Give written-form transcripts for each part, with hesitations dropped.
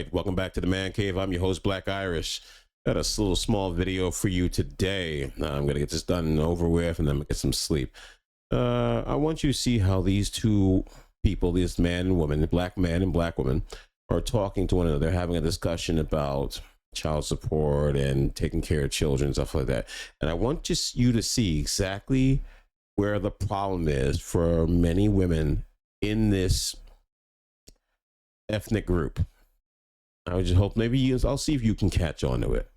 right, welcome back to the Man Cave. I'm your host, Black Irish. Got a little small video for you today. I'm gonna get this done and over with, and then get some sleep. I want you to see how these two people, this man and woman, black man and black woman, are talking to one another. They're having a discussion about child support and taking care of children and stuff like that. And I want just you to see exactly where the problem is for many women in this ethnic group. I would just hope I'll see if you can catch on to it.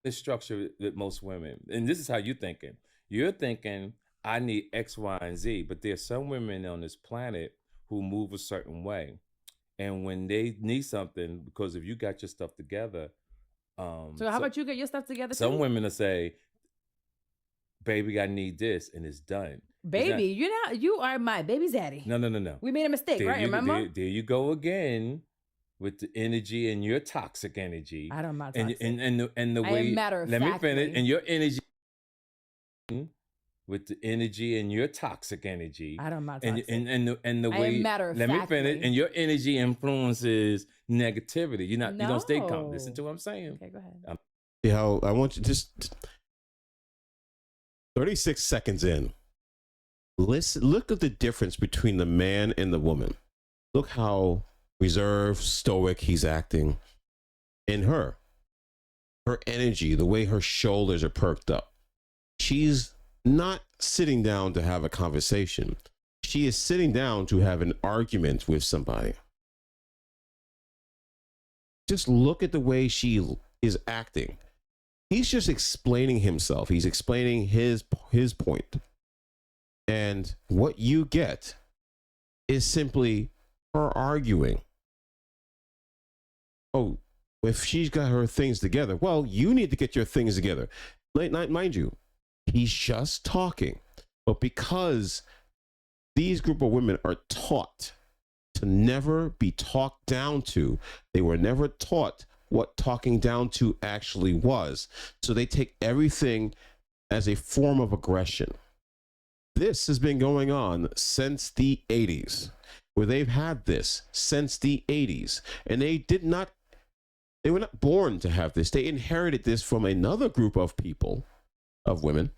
The structure with most women, and this is how you're thinking. You're thinking, I need X, Y, and Z, but there's some women on this planet who move a certain way. And when they need something, because if you got your stuff together, so how about you get your stuff together? Some women will say, baby, I need this, and it's done. Baby, you are my baby's daddy. No. We made a mistake, right? Remember? There you go again with the energy and your toxic energy. I'm not toxic. And the way, I am matter of let me factly. finish. And your energy with the energy and your toxic energy. I'm not toxic. And the way, I am matter of let factly. me finish. And your energy influences negativity. You don't stay calm. No. Listen to what I'm saying. Okay, go ahead. Yeah, I want you just 36 seconds in. Look at the difference between the man and the woman. Look how reserved, stoic he's acting. In her energy, the way her shoulders are perked up. She's not sitting down to have a conversation. She is sitting down to have an argument with somebody. Just look at the way she is acting. He's just explaining himself. He's explaining his point. And what you get is simply her arguing. Oh, if she's got her things together, well, you need to get your things together. Mind you, he's just talking. But because these group of women are taught to never be talked down to, they were never taught what talking down to actually was. So they take everything as a form of aggression. This has been going on since the 80s, where they've had this since the 80s. And they were not born to have this. They inherited this from another group of people, of women,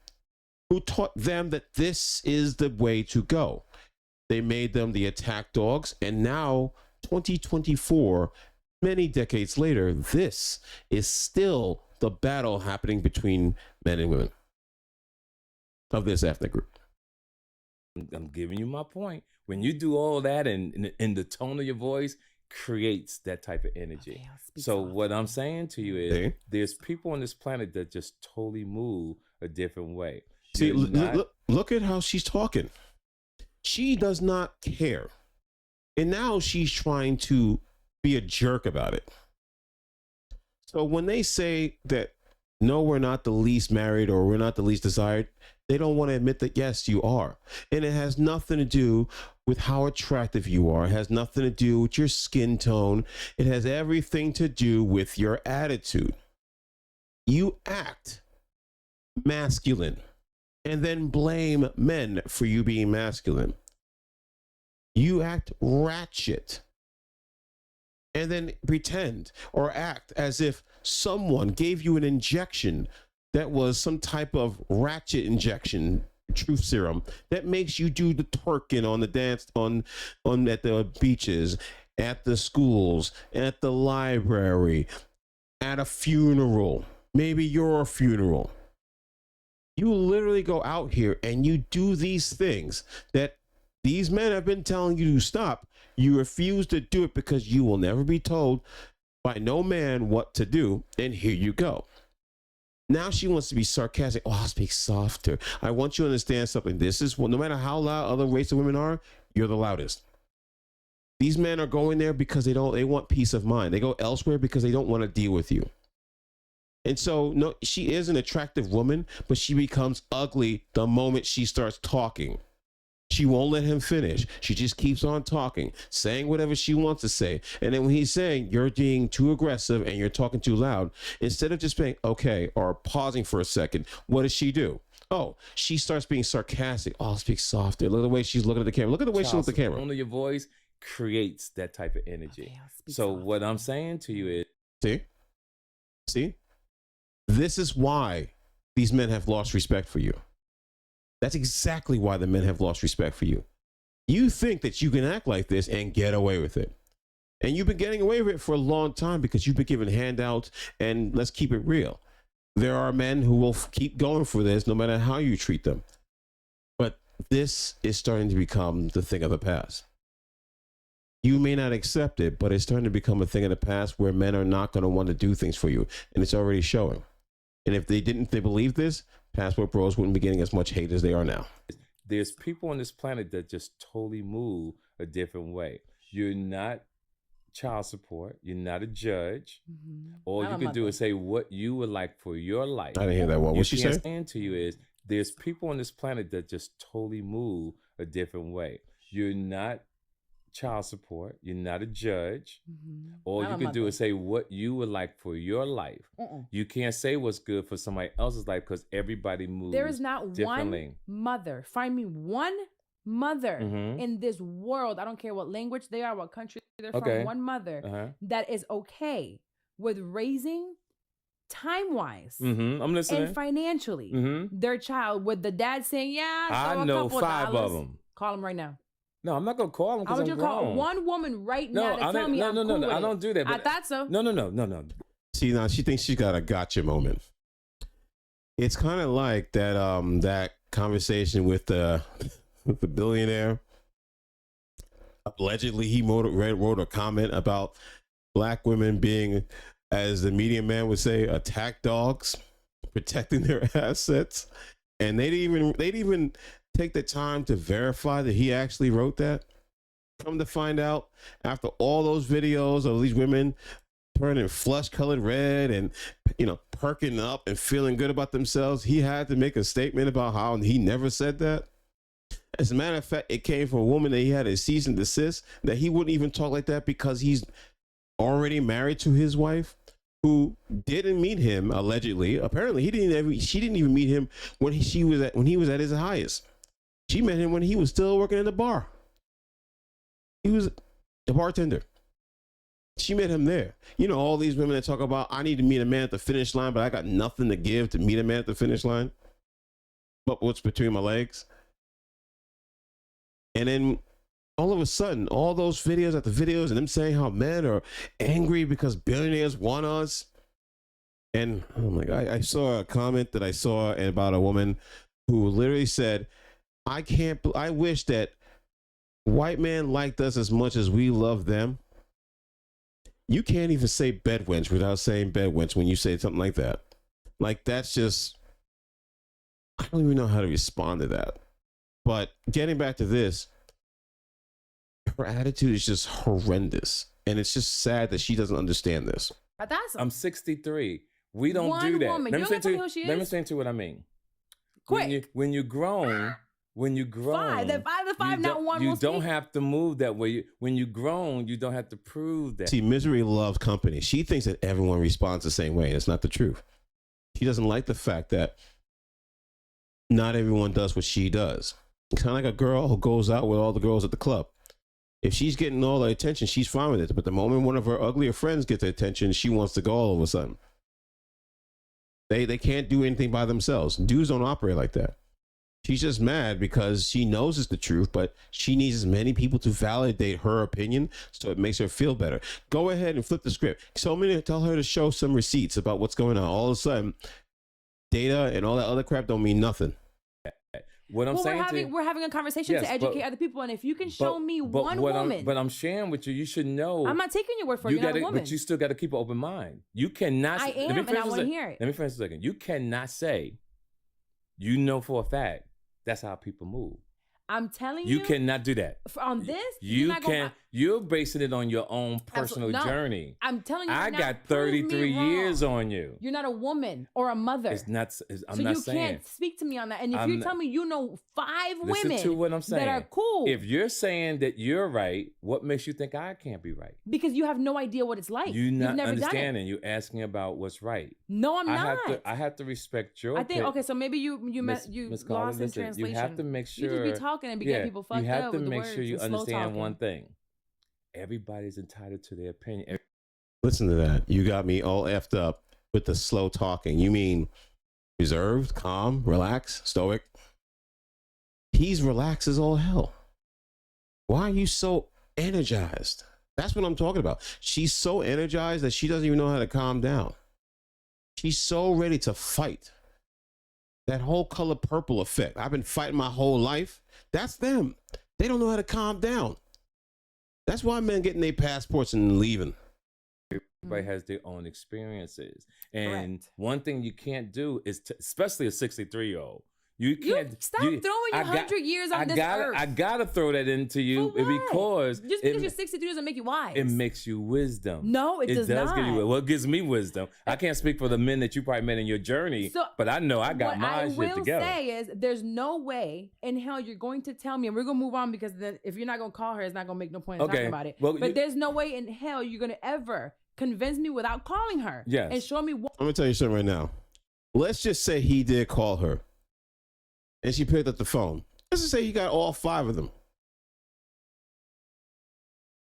who taught them that this is the way to go. They made them the attack dogs. And now, 2024, many decades later, this is still the battle happening between men and women of this ethnic group. I'm giving you my point. When you do all that and the tone of your voice creates that type of energy. Okay, so what I'm saying to you is there's people on this planet that just totally move a different way. See, look at how she's talking. She does not care. And now she's trying to be a jerk about it. So when they say that, no, we're not the least married or we're not the least desired, they don't want to admit that, yes, you are. And it has nothing to do with how attractive you are. It has nothing to do with your skin tone. It has everything to do with your attitude. You act masculine and then blame men for you being masculine. You act ratchet and then pretend or act as if someone gave you an injection that was some type of ratchet injection, truth serum, that makes you do the twerking on the dance on at the beaches, at the schools, at the library, at a funeral, maybe your funeral. You literally go out here and you do these things that these men have been telling you to stop. You refuse to do it because you will never be told by no man what to do. And here you go. Now she wants to be sarcastic. Oh, I'll speak softer. I want you to understand something. This is what, no matter how loud other race of women are, you're the loudest. These men are going there because they want peace of mind. They go elsewhere because they don't want to deal with you. And so, no, she is an attractive woman, but she becomes ugly the moment she starts talking. She won't let him finish. She just keeps on talking, saying whatever she wants to say. And then when he's saying you're being too aggressive and you're talking too loud, instead of just being okay or pausing for a second, what does she do? Oh, she starts being sarcastic. Oh, I'll speak softer. Look at the way she's looking at the camera. Look at the way she looks at the camera. The tone of your voice creates that type of energy. Okay, so what I'm saying to you is, see, this is why these men have lost respect for you. That's exactly why the men have lost respect for you. You think that you can act like this and get away with it. And you've been getting away with it for a long time because you've been given handouts. And let's keep it real. There are men who will keep going for this no matter how you treat them. But this is starting to become the thing of the past. You may not accept it, but it's starting to become a thing of the past where men are not going to want to do things for you. And it's already showing. And if they believe this, Passport Bros wouldn't be getting as much hate as they are now. There's people on this planet that just totally move a different way. You're not child support. You're not a judge. All you can do is say what you would like for your life. I didn't hear that. What she saying? Saying to you is there's people on this planet that just totally move a different way. You're not child support. You're not a judge. All you can do is say what you would like for your life. You can't say what's good for somebody else's life because everybody moves. There is not one mother. Find me one mother in this world. I don't care what language they are, what country they're from. One mother that is okay with raising time-wise I'm listening. and financially their child with the dad saying, "Yeah, I know 5 of them. Call them right now." No, I'm not gonna call them because I'm grown. Call one woman right now to tell me I'm cool with I don't do that. I thought so. No. See, now she thinks she got a gotcha moment. It's kind of like that that conversation with the billionaire. Allegedly, he wrote a comment about black women being, as the media man would say, attack dogs, protecting their assets, and they didn't even take the time to verify that he actually wrote that. Come to find out, after all those videos of these women turning flesh-colored red and, perking up and feeling good about themselves, he had to make a statement about how he never said that. As a matter of fact, it came from a woman that he had a cease and desist, that he wouldn't even talk like that because he's already married to his wife, who didn't meet him allegedly. Apparently, she didn't even meet him when he was at his highest. She met him when he was still working in the bar. He was a bartender. She met him there. All these women that talk about, I need to meet a man at the finish line, but I got nothing to give to meet a man at the finish line. But what's between my legs? And then all of a sudden, all those videos after videos and them saying how men are angry because billionaires want us. And I'm like, I saw a comment that I saw about a woman who literally said, I wish that white men liked us as much as we love them. You can't even say bedwench without saying bedwench when you say something like that. Like, that's just, I don't even know how to respond to that. But getting back to this, her attitude is just horrendous. And it's just sad that she doesn't understand this. I'm 63. We don't do that. Woman. Let me say to you what I mean. Quick. When you're grown, five, not one. You don't have to move that way. When you're grown, you don't have to prove that. See, misery loves company. She thinks that everyone responds the same way. And it's not the truth. She doesn't like the fact that not everyone does what she does. It's kind of like a girl who goes out with all the girls at the club. If she's getting all the attention, she's fine with it. But the moment one of her uglier friends gets the attention, she wants to go all of a sudden. They can't do anything by themselves. Dudes don't operate like that. She's just mad because she knows it's the truth, but she needs as many people to validate her opinion so it makes her feel better. Go ahead and flip the script. Tell her to show some receipts about what's going on. All of a sudden, data and all that other crap don't mean nothing. What I'm saying we're having a conversation to educate other people, and if you can show me one woman, but I'm sharing with you, you should know. I'm not taking your word for it. You're not a woman, but you still got to keep an open mind. You cannot. I am, and I want to hear it. Let me finish a second. You cannot say, you know for a fact that's how people move. I'm telling you, you cannot do that. On this, you're basing it on your own personal journey. I'm telling you, I got 33 years on you. You're not a woman or a mother. I'm not saying. So you can't speak to me on that. And if you tell me you know 5 women to what I'm saying, that are cool. If you're saying that you're right, what makes you think I can't be right? Because you have no idea what it's like. You're not understanding. You're asking about what's right. No, I'm not. I have to respect your. I think okay. So maybe you lost in translation. You have to make sure. You just be talking and be getting people fucked up. You have to make sure you understand one thing. everybody's entitled to their opinion. Listen to that. You got me all effed up with the slow talking. You mean reserved, calm, relaxed, stoic? He's relaxed as all hell. Why are you so energized? That's what I'm talking about. She's so energized that she doesn't even know how to calm down. She's so ready to fight. That whole color purple effect. I've been fighting my whole life. That's them. They don't know how to calm down. That's why men getting their passports and leaving. Everybody has their own experiences. And Correct. one thing you can't do is, especially a 63-year-old, you can't stop throwing your 100 years on this earth. I gotta throw that into you because just because you're 63 doesn't make you wise. It makes you wisdom. No, it does not. Give you, well, it gives me wisdom. I can't speak for the men that you probably met in your journey, but I know I got my shit together. What I will say is, there's no way in hell you're going to tell me, and we're gonna move on because then if you're not gonna call her, it's not gonna make no point in talking about it. Well, but there's no way in hell you're gonna ever convince me without calling her. Yes. And show me what. I'm gonna tell you something right now. Let's just say he did call her and she picked up the phone. Let's just say you got all 5 of them.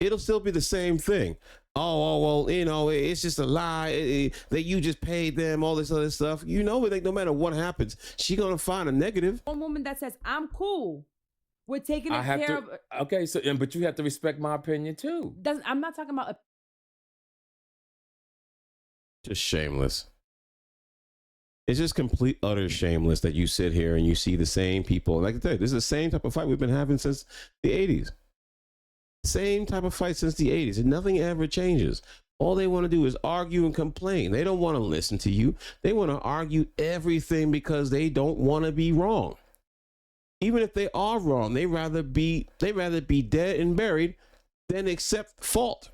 It'll still be the same thing. Oh, well, you know, it's just a lie that you just paid them, all this other stuff. You know, no matter what happens, she's going to find a negative. One woman that says, I'm cool. We're taking care of. Okay, so, but you have to respect my opinion too. I'm not talking about. Just shameless. It's just complete, utter shameless that you sit here and you see the same people. Like I said, this is the same type of fight we've been having since the 80s. Same type of fight since the 80s, and nothing ever changes. All they want to do is argue and complain. They don't want to listen to you. They want to argue everything because they don't want to be wrong. Even if they are wrong, they rather be dead and buried than accept fault.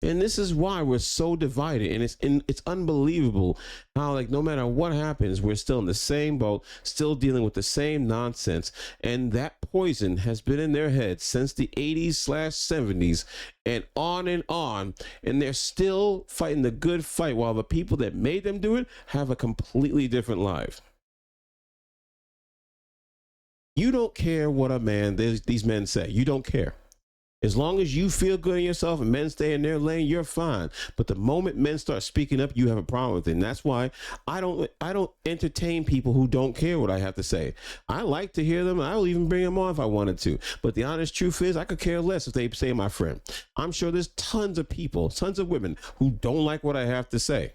And this is why we're so divided, and it's unbelievable how, like, no matter what happens, we're still in the same boat, still dealing with the same nonsense, and that poison has been in their heads since the 80s/70s and they're still fighting the good fight while the people that made them do it have a completely different life. You don't care what these men say. You don't care. As long as you feel good in yourself and men stay in their lane, you're fine. But the moment men start speaking up, you have a problem with it. And that's why I don't entertain people who don't care what I have to say. I like to hear them. I will even bring them on if I wanted to. But the honest truth is, I could care less if they say my friend. I'm sure there's tons of people, tons of women who don't like what I have to say,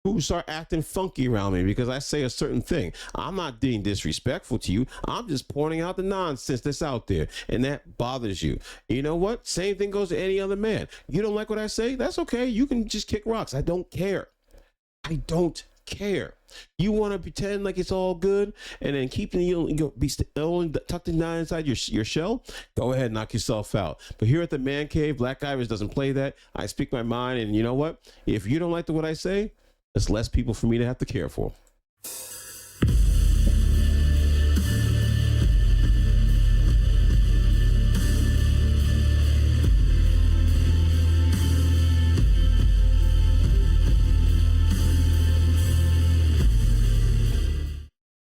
who start acting funky around me because I say a certain thing. I'm not being disrespectful to you. I'm just pointing out the nonsense that's out there, and that bothers you. You know what? Same thing goes to any other man. You don't like what I say? That's okay. You can just kick rocks. I don't care. I don't care. You want to pretend like it's all good and then keep be tucked in down inside your shell? Go ahead, knock yourself out. But here at the Man Cave, Black Iris doesn't play that. I speak my mind, and you know what? If you don't like what I say, there's less people for me to have to care for.